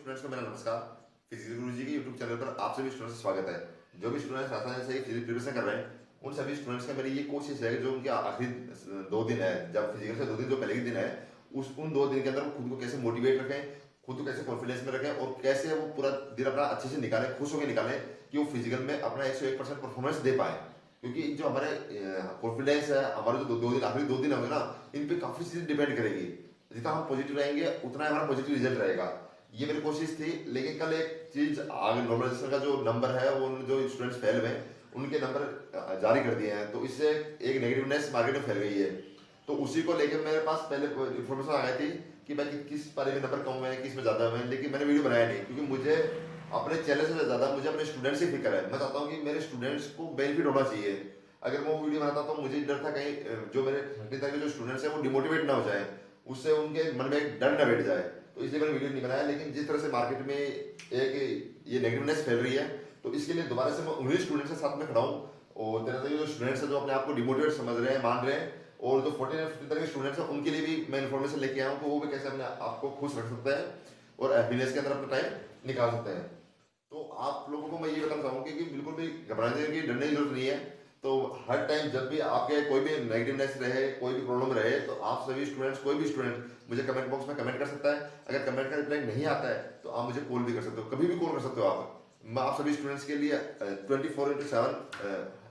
Students को मेरा नमस्कार। फिजिक्स गुरुजी के यूट्यूब चैनल पर आप सभी स्टूडेंट्स का स्वागत है। जो भी स्टूडेंट्स आसानी से फिजिक्स प्रिपरेशन कर रहे हैं उन सभी स्टूडेंट्स का मेरी ये कोशिश है कि जो उनके आखिरी 2 दिन है, जब फिजिकल से 2 दिन जो पहले के दिन है, उन 2 दिन के अंदर वो खुद को कैसे मोटिवेट रखें, खुद को कैसे कॉन्फिडेंस में रखें और कैसे वो पूरा दिन अपना अच्छे से निकालें, खुश होकर निकालें कि वो फिजिकल में अपना 101% परफॉर्मेंस दे पाए। क्योंकि जो हमारे कॉन्फिडेंस है, हमारे जो 2 दिन आखिरी 2 दिन होंगे ना, इन पे काफी चीजें डिपेंड करेगी। जितना हम पॉजिटिव रहेंगे उतना हमारा पॉजिटिव रिजल्ट रहेगा। ये मेरी कोशिश थी, लेकिन कल एक चीज आगे नॉर्मलाइजेशन का जो नंबर है, वो जो स्टूडेंट्स फेल हुए उनके नंबर जारी कर दिए हैं, तो इससे एक नेगेटिवनेस मार्केट में फैल गई है। तो उसी को लेकर मेरे पास पहले इन्फॉर्मेशन आ गई थी कि भाई किस पारे में नंबर कम हुए हैं, किस में ज्यादा हुए हैं, लेकिन मैंने वीडियो बनाया नहीं क्योंकि मुझे अपने चैनल से ज्यादा मुझे अपने स्टूडेंट्स से फिक्र है। मैं चाहता हूँ कि मेरे स्टूडेंट्स को बेनिफिट होना चाहिए। अगर मैं वो वीडियो बनाता तो मुझे डर था कहीं जो मेरे अगली तरह के जो स्टूडेंट्स हैं वो डिमोटिवेट ना हो जाए, उससे उनके मन में एक डर ना बैठ जाए। तो इसलिए मैंने वीडियो नहीं बनाया। लेकिन जिस तरह से मार्केट में एक ये नेगेटिवनेस फैल रही है, तो इसके लिए दोबारा से मैं उन्हीं स्टूडेंट्स के साथ में खड़ा हूँ। और तरह तरह के जो स्टूडेंट्स हैं जो अपने आप को डिमोटिवेट समझ रहे हैं, मान रहे हैं, और जो 14 तरह के स्टूडेंट्स हैं उनके लिए भी मैं इन्फॉर्मेशन लेके आया हूँ कि वो भी कैसे अपने आप को खुश रख सकते हैं और हैप्पीनेस के अंदर अपना टाइम निकाल सकते हैं। तो आप लोगों को मैं ये बताना चाहूंगी कि बिल्कुल भी घबराने की, डरने की जरूरत नहीं है। तो हर टाइम जब भी आपके कोई भी नेगेटिवनेस रहे, कोई भी प्रॉब्लम रहे, तो आप सभी स्टूडेंट्स, कोई भी स्टूडेंट मुझे कमेंट बॉक्स में कमेंट कर सकता है। अगर कमेंट का रिप्लाई नहीं आता है तो आप मुझे कॉल भी कर सकते हो, कभी भी कॉल कर सकते हो आप। मैं आप सभी स्टूडेंट्स के लिए 24/7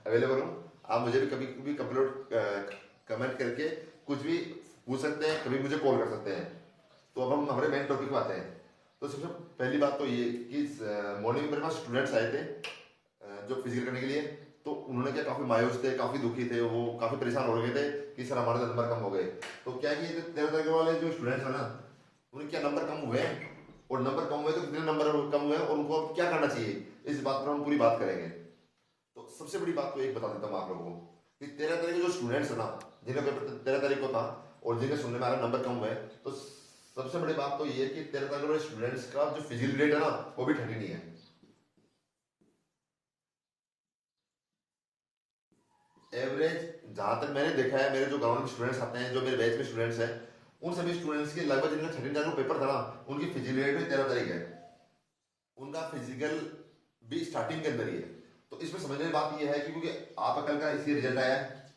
अवेलेबल हूँ। आप मुझे भी कभी भी कमेंट करके कुछ भी पूछ सकते हैं, कभी मुझे कॉल कर सकते हैं। तो अब हम हमारे मेन टॉपिक पे आते हैं। तो सबसे पहली बात तो ये कि मॉर्निंग में मेरे पास स्टूडेंट्स आए थे जो फिजिकल करने के लिए। तो उन्होंने क्या काफी मायूस थे, काफी दुखी थे, वो काफी परेशान हो रहे थे कि सर हमारे नंबर कम हो गए। तो क्या कि 13 वाले जो स्टूडेंट्स हैं ना, उनके क्या नंबर कम हुए हैं, और नंबर कम हुए तो कितने नंबर कम हुए और उनको अब क्या करना चाहिए, इस बात पर हम पूरी बात करेंगे। तो सबसे बड़ी बात तो एक बता देता हूँ आप लोगों को कि 13 तारीख के जो स्टूडेंट्स है ना, जिन्हें पेपर 13 तारीख को था और जिन्हें सुनने में आ रहा नंबर कम हुए, तो सबसे बड़ी बात तो ये है कि 13 तारीख वाले स्टूडेंट्स का जो फिजिकल रेट है ना, वो भी 30 नहीं है। एवरेज जहां तक मैंने देखा है, मेरे जो ग्राउंड में स्टूडेंट्स आते हैं, जो मेरे बैच में स्टूडेंट्स हैं, उन सभी स्टूडेंट्स के लगभग जिनका 13 तारीख को पेपर था ना, उनकी फिजिकल रेट भी 13 तारीख है। उनका फिजिकल भी स्टार्टिंग के अंदर ही है। तो इसमें समझने की बात यह है कि क्योंकि आपका कल का इसलिए रिजल्ट आया है,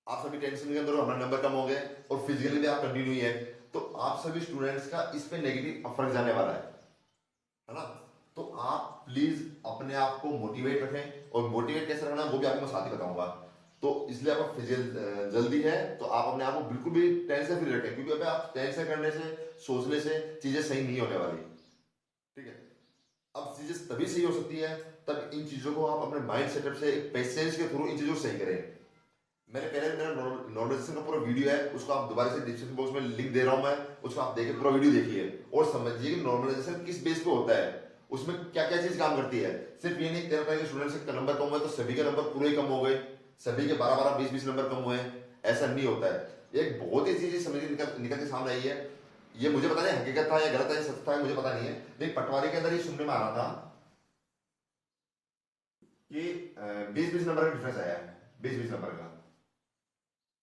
आप सभी टेंशन के अंदर हो, हमारे नंबर कम हो गए और फिजिकली भी आप कंटिन्यू है, तो आप सभी स्टूडेंट्स का इस पे नेगेटिव फर्क जाने वाला है ना। तो आप प्लीज अपने आप को मोटिवेट रखें, और मोटिवेट कैसे रखना वो भी आपको मैं साथ ही बताऊंगा। तो इसलिए आपका फिजिकल जल्दी है तो आप अपने आप को बिल्कुल भी टेंशन फ्री रखें, क्योंकि अभी आप टेंशन करने से, सोचने से चीजें सही नहीं होने वाली। ठीक है। अब चीजें तभी सही हो सकती है तब इन चीजों को आप अपने माइंड सेटअप से, पेशेंस के थ्रू इन चीजों को सही करें। मैंने पहले मेरा नॉर्मलाइजेशन का पूरा वीडियो है, उसको आप दोबारा से डिस्क्रिप्शन बॉक्स में लिंक दे रहा हूं मैं, उसको आप देखिए, पूरा वीडियो देखिए और समझिए कि नॉर्मलाइजेशन किस बेस पे होता है, उसमें क्या क्या चीज काम करती है। सिर्फ ये नहीं 13 के स्टूडेंट्स का नंबर कम हुआ तो सभी के नंबर पूरे ही कम हो गए, सभी के 12-12, 20-20 नंबर कम हुए हैं, ऐसा नहीं होता है। एक बहुत ही चीज समझ के निकल के सामने आई है। ये मुझे पता नहीं हकीकत था या गलत है, सच था, मुझे पता नहीं है, लेकिन पटवारी के अंदर ही सुनने में आ रहा था कि 20-20 नंबर का डिफरेंस आया है। 20-20 नंबर का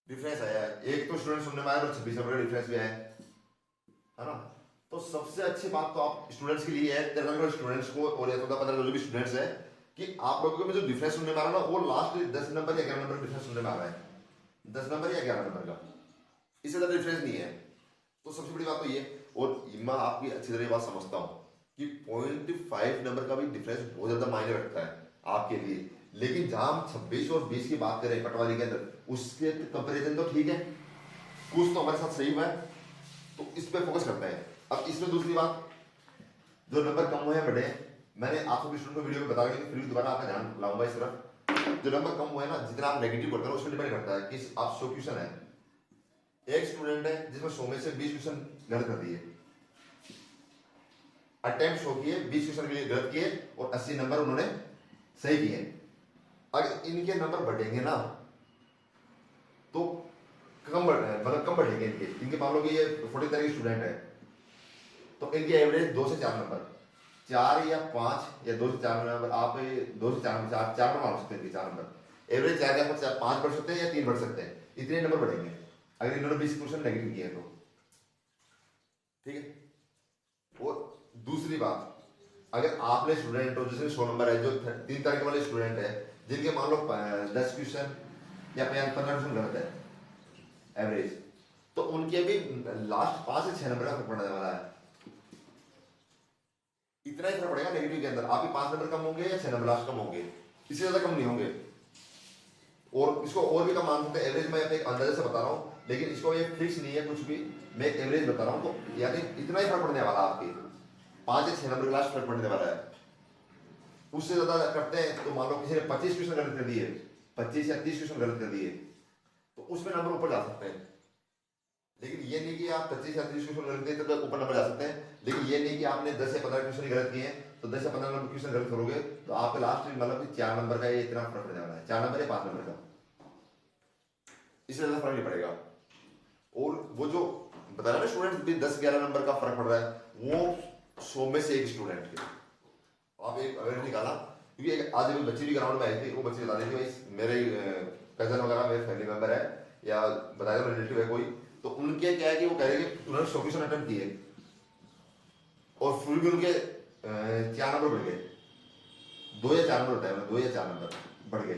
डिफरेंस आया है। एक तो स्टूडेंट सुनने में आया और 26 नंबर का डिफरेंस भी आया है ना। तो सबसे अच्छी बात तो आप स्टूडेंट्स के लिए है, 13 स्टूडेंट्स को और या 14-15 जो भी स्टूडेंट्स है, कि आप लोगों को में जो डिफरेंस सुनने में आ रहा है ना, वो लास्ट 10 नंबर या 11 नंबर डिफरेंस सुनने में आ रहा है। 10 नंबर या 11 नंबर का, इससे ज्यादा डिफरेंस नहीं है। तो सबसे बड़ी बात तो ये, और मैं आपकी अच्छी तरह बात समझता हूँ कि 0.5 नंबर का भी डिफरेंस बहुत ज्यादा मायने रखता है आपके लिए। लेकिन जहां हम 26 और 20 की बात करें पटवारी के अंदर, उसके कंपेरिजन तो ठीक है, कुछ तो हमारे साथ सही हुआ है, तो इस पे फोकस करते हैं। अब इसमें दूसरी बात, जो नंबर कम हुए हैं बड़े, मैंने आप सभी स्टूडेंट को वीडियो में बता दिया, फिर दोबारा आपका ध्यान लाऊंगा इस तरफ। जो नंबर कम हुए हैं ना, जितना आप नेगेटिव करते हो उसमें डिपेंड करता है कि आप 100 क्वेश्चन है, एक स्टूडेंट है जिसमें 100 में से 20 क्वेश्चन गलत कर दिए, अटेम्प्ट 100 किए, 20 क्वेश्चन के लिए गलत किए और 80 नंबर उन्होंने सही किए। अगर इनके नंबर बढ़ेंगे ना तो मतलब कम बढ़ेंगे इनके, इनके मान लो कि ये 40 तरह के स्टूडेंट है, तो इनकी एवरेज 2 से 4 नंबर, 4 या 5 या 2 से 4 नंबर, आप 2 से 4 4 नंबर मान सकते हैं, 4 नंबर एवरेज, 4 या 5 बढ़ सकते हैं या 3 बढ़ सकते हैं, इतने नंबर बढ़ेंगे अगर इन्होंने 20 क्वेश्चन नेगेटिव किए तो। ठीक है। और दूसरी बात, अगर आपने स्टूडेंट हो जैसे 100 नंबर है, जो 3 तारीख वाले स्टूडेंट है जिनके मान लो 10 क्वेश्चन या 15 क्वेश्चन गलत है एवरेज, तो उनके भी लास्ट 5 से 6 नंबर का फर्क पड़ने वाला है। इतना ही फर्क पड़ेगा नेगेटिव के अंदर, आपके 5 नंबर कम होंगे या 6 नंबर लास्ट कम होंगे, इससे ज्यादा कम नहीं होंगे। और इसको और भी कम मान सकते हैं, एवरेज मैं अपने एक अंदाजे से बता रहा हूँ, लेकिन इसको ये फिक्स नहीं है कुछ भी, मैं एक एवरेज बता रहा हूँ। तो यानी इतना ही फर्क पड़ने वाला है, आपके 5 या 6 नंबर लास्ट फर्क पड़ने वाला है। उससे ज्यादा करते हैं तो मान लो किसी ने 25 क्वेश्चन गलत कर दिए, 25 या 30 क्वेश्चन गलत कर दिए, तो उसमें नंबर ऊपर जा सकते हैं। लेकिन ये नहीं कि आप 25 या 30 क्वेश्चन गलत किए तो ऊपर नंबर जा सकते हैं, लेकिन ये नहीं कि आपने 10 या 15 क्वेश्चन गलत किए हैं तो 10 या 15 नंबर क्वेश्चन गलत करोगे तो आपके लास्ट में मतलब कि 4 नंबर का ये इतना फर्क पड़ने वाला है, 4 नंबर या 5 नंबर का, इससे ज्यादा फर्क नहीं पड़ेगा। और वो जो बता रहा है ना स्टूडेंट भी 10-11 नंबर का फर्क पड़ रहा है, वो 100 में से एक स्टूडेंट के आप एक अगर निकाला, क्योंकि एक आज एक बच्ची भी ग्राउंड में आई थी, वो बच्ची बता रही थी भाई मेरे कजन वगैरह मेरे फैमिली मेंबर है या बताया रिलेटिव है कोई, तो उनके क्या है कि वो कह रहे कि उन्होंने 100 क्वेश्चन अटेम्प्ट किए और फिर भी उनके 4 नंबर बढ़ गए, 2 या 4 नंबर होता है, 2 या 4 नंबर बढ़ गए।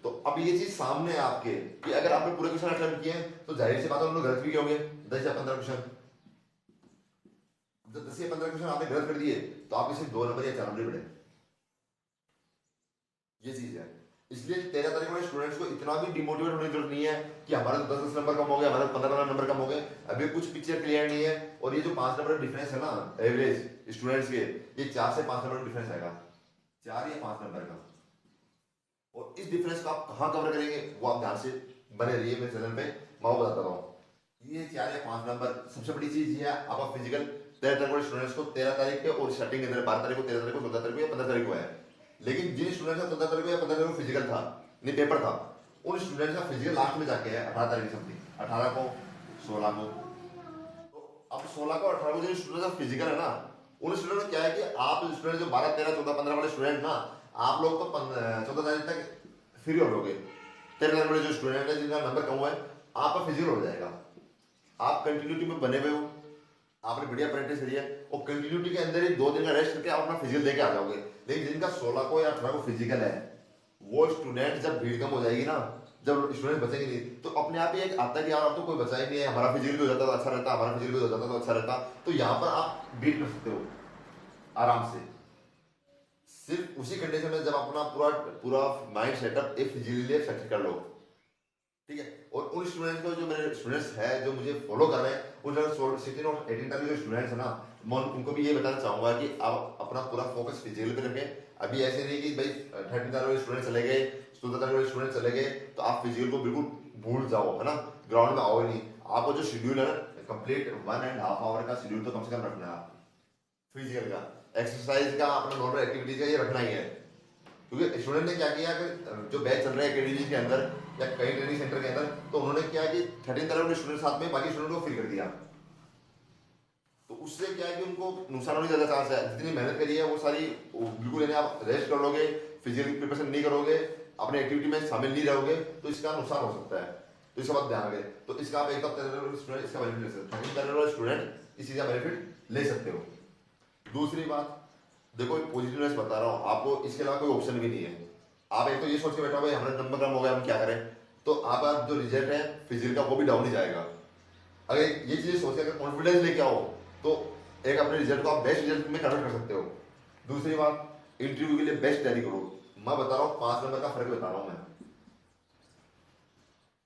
तो अब ये चीज सामने है आपके कि अगर आपने पूरे क्वेश्चन अटेम्प्ट किए हैं तो जाहिर सी बात है उन्होंने गलत भी किए होंगे 10 या 15 क्वेश्चन। जब 10 या 15 क्वेश्चन आपने गलत कर दिए तो आपके सिर्फ 2 नंबर या 4 नंबर बढ़े, ये चीज है। इसलिए 13 तारीख वाले स्टूडेंट्स को इतना भी डिमोटिवेट होने की जरूरत नहीं है कि हमारे तो 10-10 नंबर कम हो गए, हमारे 15 नंबर कम हो गए, अभी कुछ पिक्चर क्लियर नहीं है। और ये जो 5 नंबर डिफरेंस है ना एवरेज स्टूडेंट्स के, ये 4 से 5 नंबर डिफरेंस आएगा, 4 या 5 नंबर का। और इस डिफरेंस को आप कहाँ कवर करेंगे वो आप ध्यान से बने रहिए मेरे चैनल पे, मैं वो बताता हूँ। ये 4 या 5 नंबर सबसे बड़ी चीज ये है। आप फिजिकल 13 तारीख वाले स्टूडेंट्स को 13 तारीख के और स्टार्टिंग के अंदर 12 तारीख को, 13 तारीख को, 14 तारीख को या 15 तारीख को है, लेकिन जिन स्टूडेंट्स का 14 तारीख को या 15 तारीख को फिजिकल था, नहीं पेपर था, उन स्टूडेंट्स का फिजिकल लास्ट में जाके है 18 तारीख समथिंग, 18 को 16 को। तो अब 16 को 18 को जो स्टूडेंट का फिजिकल है ना, उन स्टूडेंट में क्या है कि आप स्टूडेंट जो 12 13 14 15 वाले स्टूडेंट ना, आप लोग तो 14 तारीख तक फ्री हो लोगे। 13 तारीख वाले जो स्टूडेंट है जिनका नंबर कम हुआ है, आपका फिजिकल हो जाएगा, आप कंटिन्यूटी में बने हुए हो, आपने बढ़िया प्रैक्टिस करी है और कंटिन्यूटी के अंदर ही 2 दिन का रेस्ट करके आप अपना फिजिकल देके आ जाओगे। लेकिन जिनका 16 को या 18 को फिजिकल है, वो स्टूडेंट जब भीड़ कम हो जाएगी ना, जब स्टूडेंट बचेंगे नहीं, तो अपने आप ही एक आता है कि यार अब तो कोई बचा ही नहीं है, हमारा फिजिकल भी हो जाता तो अच्छा रहता, हमारा फिजिकल भी हो जाता तो अच्छा रहता। तो यहाँ पर आप बीट कर सकते हो आराम से, सिर्फ उसी कंडीशन में जब अपना पूरा पूरा माइंड सेटअप एक फिजिकली सेट कर लो, ठीक है। और उन स्टूडेंट्स को जो मेरे स्टूडेंट्स है जो मुझे फॉलो कर रहे हैं, उन 16 और 18 तक जो स्टूडेंट्स है ना, मैं उनको भी ये बताना चाहूंगा कि आप अपना पूरा फोकस फिजिकल पे रखें। अभी ऐसे नहीं कि भाई 13 तारीख वाले स्टूडेंट चले गए, 14 तारीख वाले स्टूडेंट चले गए तो आप फिजिकल को बिल्कुल भूल जाओ, है ना, ग्राउंड में आओ ही नहीं। आपको जो शेड्यूल है कंप्लीट 1.5 आवर का शेड्यूल तो कम से कम रखना है, फिजिकल का, एक्सरसाइज का, अपना नॉर्मल एक्टिविटीज का ये रखना ही है। क्योंकि स्टूडेंट ने क्या किया कि जो बैच चल रहे हैं एकेडमी के अंदर या कई ट्रेनिंग सेंटर के अंदर, तो उन्होंने क्या कि 13 तरह के स्टूडेंट साथ में बाकी स्टूडेंट को फ्री कर दिया, तो उससे क्या है कि उनको नुकसान होने ज्यादा चांस है। जितनी मेहनत करी है वो सारी बिल्कुल, यानी आप रेस्ट कर लोगे, फिजिकल प्रिपरेशन नहीं करोगे, अपने एक्टिविटी में शामिल नहीं रहोगे, तो इसका नुकसान हो सकता है। तो इसका बात ध्यान रखें। तो इसका आप एक स्टूडेंट इसका बेनिफिट ले सकते हैं, 13 वाले स्टूडेंट इस चीज का बेनिफिट ले सकते हो। दूसरी बात देखो, पॉजिटिवनेस बता रहा हूँ आपको, इसके अलावा कोई ऑप्शन भी नहीं है। आप एक तो ये सोच के बैठा भाई हमारा नंबर कम हो गया हम क्या करें, तो आप जो रिजल्ट है फिजिकल का वो भी डाउन ही जाएगा। अगर ये चीज सोच के अगर कॉन्फिडेंस लेके आओ तो एक अपने रिजल्ट को आप बेस्ट रिजल्ट में कन्वर्ट कर सकते हो। दूसरी बात, इंटरव्यू के लिए बेस्ट तैयारी करो। मैं बता रहा हूँ 5 नंबर का फर्क बता रहा हूँ मैं।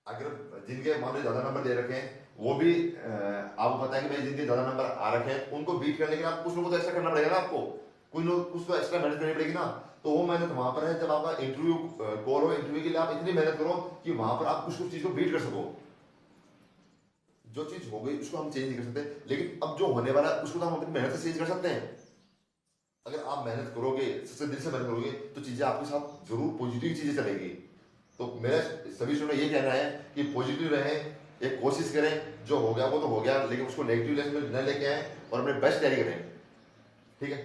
अगर जिनके मान लो ज्यादा नंबर दे रखे हैं, वो भी आपको पता है कि भाई जिनके ज्यादा नंबर आ रखे हैं उनको बीट करने के लिए आप कुछ लोगों को तो एक्स्ट्रा करना पड़ेगा ना, आपको कुछ लोग कुछ तो एक्स्ट्रा मेहनत करनी पड़ेगी ना। तो वो मेहनत वहां पर है जब आपका इंटरव्यू कॉल हो, इंटरव्यू के लिए आप इतनी मेहनत करो कि वहां पर आप कुछ कुछ चीज को बीट कर सको। जो चीज हो गई उसको हम चेंज नहीं कर सकते, लेकिन अब जो होने वाला है उसको तो हम अपनी मेहनत से चेंज कर सकते हैं। अगर आप मेहनत करोगे, सच्चे दिल से मेहनत करोगे, तो चीजें आपके साथ जरूर पॉजिटिव चीजें चलेगी। तो मेरा सभी स्टूडेंट ये कहना है कि पॉजिटिव रहें, एक कोशिश करें, जो हो गया वो तो हो गया, लेकिन उसको नेगेटिव लेवल में न लेके आए और अपने बेस्ट तैयारी करें, ठीक है।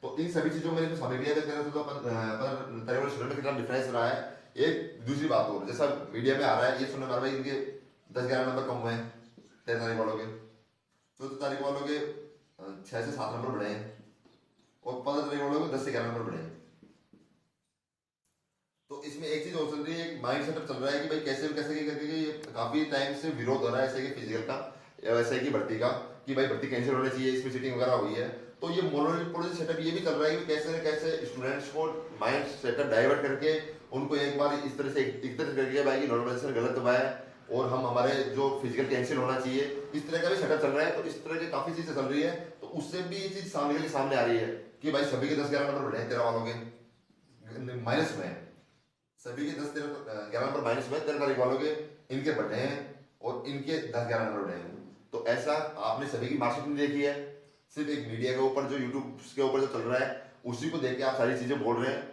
तो इन सभी चीजों में शामिल किया स्टूडेंट में कितना डिफरेंस रहा है। एक दूसरी बात और, जैसा मीडिया में आ रहा है ये सुनने में इनके 10-11 नंबर कम हुए हैं 13 तारीख वालों के, 14 तारीख वालों के 6 से 7 नंबर बढ़े हैं और 15 तारीख वालों को 10 से 11 नंबर बढ़े हैं। तो इसमें एक चीज और चल रही है, एक माइंड सेटअप चल रहा है कि भाई कैसे कैसे करके कि काफी टाइम से विरोध हो रहा है ऐसे कि फिजिकल का या वैसे की भर्ती का कि भाई भर्ती कैंसिल होनी चाहिए, इसमें चीटिंग वगैरह हुई है। तो ये मोनोपोली सेटअप ये भी चल रहा है कि कैसे न कैसे स्टूडेंट्स को माइंड सेटअप डाइवर्ट करके उनको एक बार इस तरह से एक तरह करके भाई नॉर्मलाइजेशन गलत हुआ है और हम हमारे जो फिजिकल कैंसिल होना चाहिए, इस तरह का भी सेटअप चल रहा है। तो इस तरह की काफी चीजें चल रही है, तो उससे भी ये चीज सामने आ रही है कि भाई सभी के 10-11 नंबर बढ़े हैं, तेरह वालों के माइनस में है, सभी के 10-11 नंबर माइनस में, 13 तारीख वालों के इनके बढ़े हैं और इनके 10-11 नंबर बढ़े हैं। तो ऐसा आपने सभी की मार्कशीट नहीं देखी है, सिर्फ एक मीडिया के ऊपर जो यूट्यूब के ऊपर जो चल रहा है उसी को देख के आप सारी चीजें बोल रहे हैं।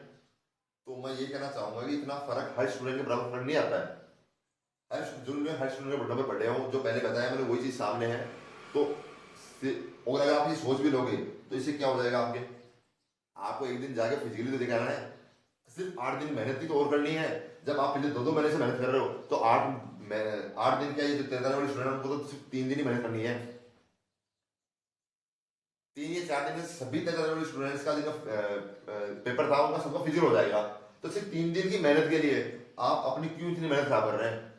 तो मैं ये कहना चाहूंगा कि इतना फर्क हर स्टूडेंट के बराबर फर्क नहीं आता है। हर स्टूडेंट के नंबर पढ़े हो जो पहले बताया मैंने वही चीज सामने है। तो और अगर आप ये सोच भी लोगे तो इससे क्या हो जाएगा, आपको एक दिन जाके फिजिकली तो दिखाना है, सिर्फ 8 दिन मेहनत की तो और करनी है। जब आप पिछले 2-2 महीने से मेहनत कर रहे हो तो 8 दिन क्या, ये जो 13 वाले स्टूडेंट उनको तो सिर्फ 3 दिन ही मेहनत करनी है। 3 या 4 दिन में सभी 13 वाले स्टूडेंट्स का जिनका पेपर था उनका सबका फिजिकल हो जाएगा। तो सिर्फ 3 दिन की मेहनत के लिए आप अपनी क्यों इतनी मेहनत खराब कर रहे हैं।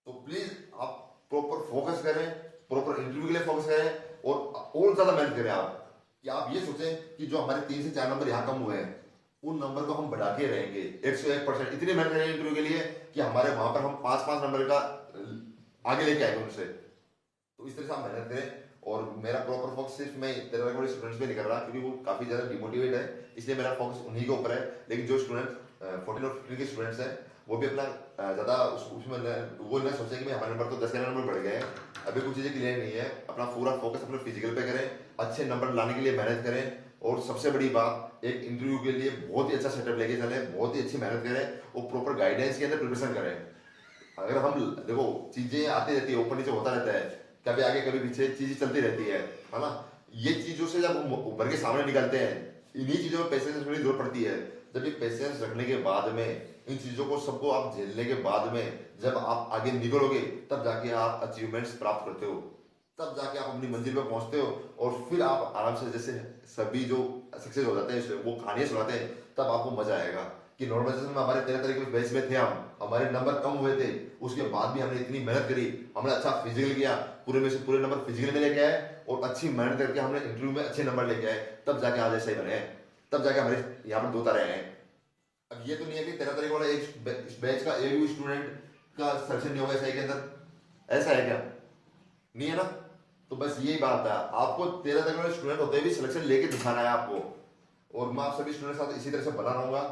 तो प्लीज आप प्रॉपर फोकस करें, प्रॉपर इंटरव्यू के लिए फोकस करें और ज्यादा मेहनत करें। आप कि आप ये सोचें कि जो हमारे 3 से 4 नंबर यहाँ कम हुए हैं उन नंबर को हम बढ़ा के रहेंगे 101%, इतनी मेहनत करेंगे इंटरव्यू के लिए कि हमारे वहां पर हम 5-5 नंबर का आगे लेके आएंगे उनसे। तो इस तरह से आप मेहनत करें। और मेरा प्रॉपर फोकस सिर्फ मैं 13 वाले स्टूडेंट्स पे नहीं कर रहा क्योंकि वो काफी ज्यादा डिमोटिवेट है, इसलिए मेरा फोकस उन्हीं के ऊपर है। लेकिन जो स्टूडेंट 14 और 15 के स्टूडेंट्स हैं वो भी अपना ज्यादा उसमें वो ना सोचे कि हमारे नंबर तो 10-11 नंबर बढ़ गए हैं, अभी कुछ चीजें क्लियर नहीं है। अपना पूरा फोकस अपने फिजिकल पे करें, अच्छे नंबर लाने के लिए मेहनत करें। और सबसे बड़ी बात, एक इंटरव्यू के लिए बहुत ही अच्छा सेटअप लेके चले, बहुत ही अच्छी मेहनत करें और प्रॉपर गाइडेंस के अंदर प्रिपरेशन करें। अगर हम देखो चीजें आती रहती है, ऊपर नीचे होता रहता है, कभी आगे कभी पीछे चीजें चलती रहती है ना। ये चीजों से जब उभर के सामने निकलते हैं, इन्हीं चीजों में पेशेंस रखने की जरूरत पड़ती है। जब ये पेशेंस रखने के बाद में, इन चीजों को सबको आप झेलने के बाद में जब आप आगे निकलोगे तब जाके आप अचीवमेंट्स प्राप्त करते हो, तब जाके आप अपनी मंजिल पर पहुंचते हो। और फिर आप आराम से, जैसे सभी जो सक्सेस हो जाते हैं वो कहानियां सुनाते हैं, तब आपको मजा आएगा कि नॉर्मलाइजेशन में हमारे 13 तारीख के बैच में थे हम, हमारे नंबर कम हुए थे, उसके बाद भी हमने इतनी मेहनत करी, हमने अच्छा फिजिकल किया, पूरे में से पूरे नंबर फिजिकल में लेके आए और अच्छी मेहनत करके हमने इंटरव्यू में अच्छे नंबर लेके आए, तब जाके आज ऐसे ही बने हैं, तब जाके हमारे यहाँ पर 2 तारे आए हैं। अब ये तो नहीं है कि 13 तारीख वाला एक बैच का एक भी स्टूडेंट का सिलेक्शन नहीं होगा SI के अंदर, ऐसा है क्या? नहीं है ना। तो बस यही बात है, आपको 13 तारीख वाले स्टूडेंट होते भी सिलेक्शन लेके दिखाना है आपको। और मैं आप सभी स्टूडेंट साथ इसी तरह से बना रहूंगा।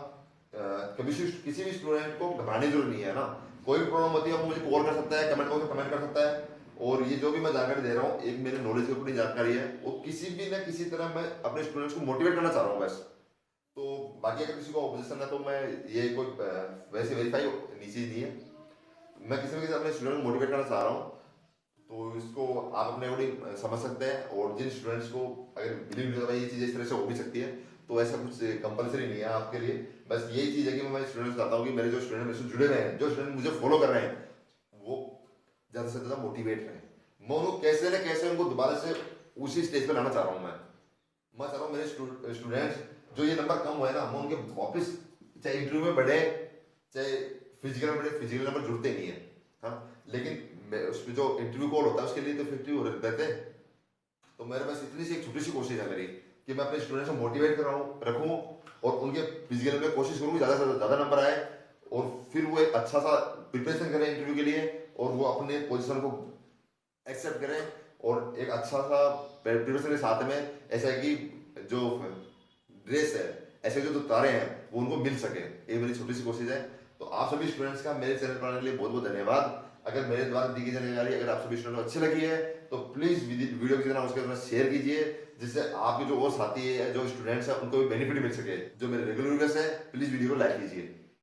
कभी किसी भी स्टूडेंट को घबराने की जरूरत नहीं है ना। कोई भी प्रॉब्लम होती है वो मुझे कॉल कर सकता है, कमेंट बॉक्स में कमेंट कर सकता है। और ये जो भी मैं जानकारी दे रहा हूँ एक मेरे नॉलेज की अपनी जानकारी है, वो किसी भी ना किसी तरह मैं अपने स्टूडेंट्स को मोटिवेट करना चाह रहा हूँ बस। तो बाकी अगर किसी को ऑपोजिशन है तो मैं ये कोई वैसे वेरीफाई चीज नहीं है, मैं किसी भी अपने स्टूडेंट को मोटिवेट करना चाह रहा हूँ। तो इसको आप अपने अकॉर्डिंग समझ सकते हैं। और जिन स्टूडेंट्स को अगर बिलीव नहीं होता ये चीज़ इस तरह से हो भी सकती है तो ऐसा कुछ कंपलसरी नहीं है आपके लिए। बस यही चीज़ है कि मैं स्टूडेंट्स चाहता हूँ कि मेरे जो स्टूडेंट मेरे से जुड़े हुए हैं, जो स्टूडेंट मुझे फॉलो कर रहे हैं, वो ज़्यादा से ज़्यादा मोटिवेट रहें। मैं उनको कैसे ना कैसे उनको दोबारा से उसी स्टेज पर लाना चाह रहा हूँ। मैं चाह रहा हूँ मेरे स्टूडेंट्स जो ये नंबर कम हुए ना, मैं उनके वापस चाहे इंटरव्यू में बढ़े चाहे फिजिकल में बढ़े, फिजिकल नंबर जुड़ते नहीं है हाँ, लेकिन उसमें जो इंटरव्यू कॉल होता है उसके लिए तो 50 हो रहते हैं। तो मेरे पास इतनी सी एक छोटी सी कोशिश है मेरी कि मैं अपने स्टूडेंट्स को मोटिवेट रखूं और उनके फिजिकल में कोशिश करूँ ज़्यादा से ज़्यादा नंबर आए और फिर वो एक अच्छा सा प्रिपरेशन करें इंटरव्यू के लिए और वो अपने पोजीशन को एक्सेप्ट करें और एक अच्छा सा प्रिपरेशन के साथ में ऐसा है कि जो ड्रेस है, ऐसे जो तारे हैं वो उनको मिल सके। ये मेरी छोटी सी कोशिश है। तो आप सभी स्टूडेंट्स का मेरे चैनल पर आने के लिए बहुत बहुत धन्यवाद। अगर मेरे द्वारा दी गई जानकारी अगर आप सभी स्टूडेंट को अच्छी लगी है तो प्लीज वीडियो की तरह उसके साथ शेयर कीजिए, जिससे आपके जो और साथी है जो स्टूडेंट्स हैं उनको भी बेनिफिट मिल सके। जो मेरे रेगुलर व्यूअर्स है प्लीज वीडियो को लाइक कीजिए।